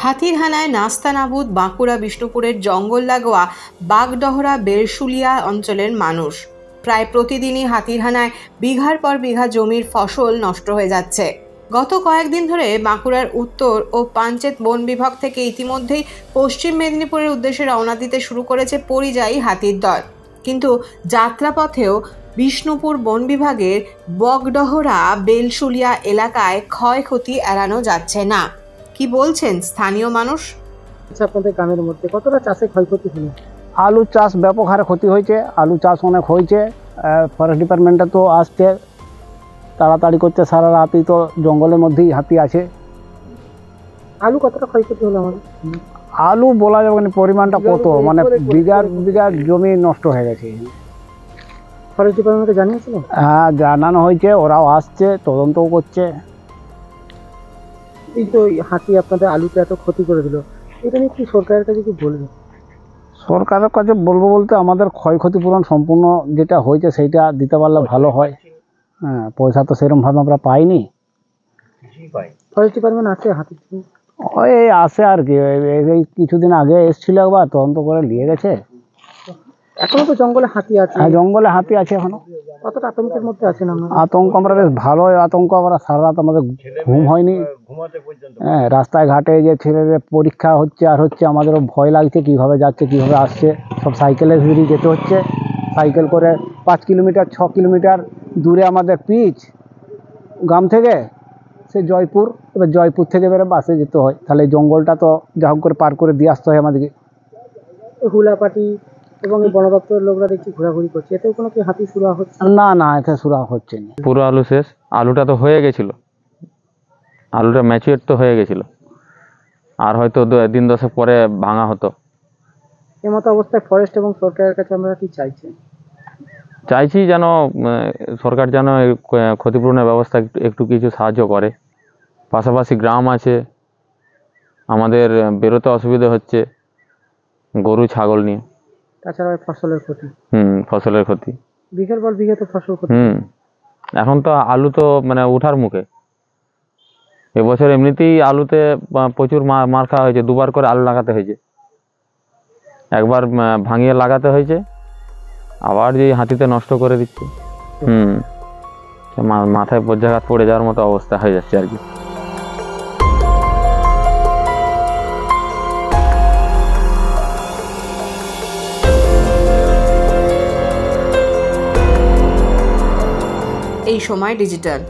হাতির হানায় নাস্তানাবুদ বাঁকুড়া বিষ্ণুপুরের জঙ্গল লাগোয়া বাগডহরা বেলশুলিয়া অঞ্চলের মানুষ। প্রায় প্রতিদিনই হাতির হানায় বিঘার পর বিঘা জমির ফসল নষ্ট হয়ে যাচ্ছে। গত কয়েকদিন ধরে বাঁকুড়ার উত্তর ও পাঞ্চেত বন বিভাগ থেকে ইতিমধ্যেই পশ্চিম মেদিনীপুরের উদ্দেশ্যে রওনা দিতে শুরু করেছে পরিযায়ী হাতির দল। কিন্তু যাত্রাপথেও বিষ্ণুপুর বন বিভাগের বগডহরা বেলশুলিয়া এলাকায় ক্ষয়ক্ষতি এড়ানো যাচ্ছে না। কি বলছেন স্থানীয় মানুষ? আপনাদের গ্রামের মধ্যে কতটা চাষে ক্ষয়ক্ষতি হলো? আলু চাষ ব্যাপক হারে ক্ষতি হয়েছে, আলু চাষ অনেক হয়েছে। ফরেস্ট ডিপার্টমেন্টে তো আসছে, তাড়াতাড়ি করছে, সারা রাতই তো জঙ্গলের মধ্যেই হাতি আছে। আলু কতটা ক্ষয়ক্ষতি হলো আমাদের? আলু বলা যাবে না পরিমাণটা কত, মানে বিঘার বিঘার জমি নষ্ট হয়ে গেছে। ফরেস্ট ডিপার্টমেন্টকে জানিয়েছিল? হ্যাঁ, জানানো হয়েছে, ওরাও আসছে, তদন্তও করছে। এই তো হাতি আপনাদের আলুতে এত ক্ষতি করে দিল, এটা নিয়ে কি সরকারের কাছে কি বলবে? সরকারের কাছে বলবো বলতে আমাদের ক্ষয়ক্ষতি পূরণ সম্পূর্ণ যেটা হয়েছে সেইটা দিতে পারলে ভালো হয়। হ্যাঁ, পয়সা তো সেরকমভাবে আমরা পাইনি। ফরেস্ট ডিপার্টমেন্ট আছে হাতি? ওই আসে আর কি, এই কিছুদিন আগে এসেছিল, একবার তদন্ত করে নিয়ে গেছে। এখনো তো জঙ্গলে হাতি আছে? হ্যাঁ, জঙ্গলে হাতি আছে এখনো। কতটা আতঙ্কের মধ্যে আছেন আমরা? আতঙ্ক আমরা বেশ ভালোই আতঙ্ক, আমরা সারা রাত আমাদের ঘুম হয়নি। হ্যাঁ, রাস্তায় ঘাটে যে ছেলেদের পরীক্ষা হচ্ছে আর হচ্ছে, আমাদেরও ভয় লাগছে কিভাবে যাচ্ছে কিভাবে আসছে। সব সাইকেলে ফিরে যেতে হচ্ছে, সাইকেল করে 5 কিলোমিটার 6 কিলোমিটার দূরে আমাদের পিচ গ্রাম থেকে সে জয়পুর। এবার জয়পুর থেকে এবারে বাসে যেতে হয়, তাহলে জঙ্গলটা তো যা হোক করে পার করে দিয়ে আসতে হয় আমাদেরকে। হুলাপাটি এবং বন দপ্তরের লোকরা দেখছি ঘোরাঘুরি করছে, এতেও কোনো কি হাতি সুরা হচ্ছে? না না, এতে সুরা হচ্ছে না। পুরো আলু শেষ, আলুটা তো হয়ে গেছিল, আলুটা ম্যাচিওর তো হয়ে গেছিল, আর হয়তো দিন 10 পরে ভাঙা হতো। এমতো অবস্থায় ফরেস্ট এবং সরকারের কাছে আমরা কি চাইছি যেন সরকার যেন ক্ষতিপূরণের ব্যবস্থা একটু কিছু সাহায্য করে। পাশাপাশি গ্রাম আছে, আমাদের বেরোতে অসুবিধা হচ্ছে গরু ছাগল নিয়ে। তাছাড়া ফসলের ক্ষতি। ফসলের ক্ষতি, বিঘার পর বিঘা তো ফসল ক্ষতি। এখন তো আলু তো মানে ওঠার মুখে। এবছর এমনিতেই আলুতে প্রচুর মার খাওয়া হয়েছে, 2বার করে আলু লাগাতে হয়েছে। একবার ভাঙিয়ে লাগাতে হয়েছে, আবার যে হাতিতে নষ্ট করে দিচ্ছে। মাথায় বজ্রাঘাত পড়ে যাওয়ার মতো অবস্থা হয়ে যাচ্ছে আর কি। এই সময় ডিজিটাল।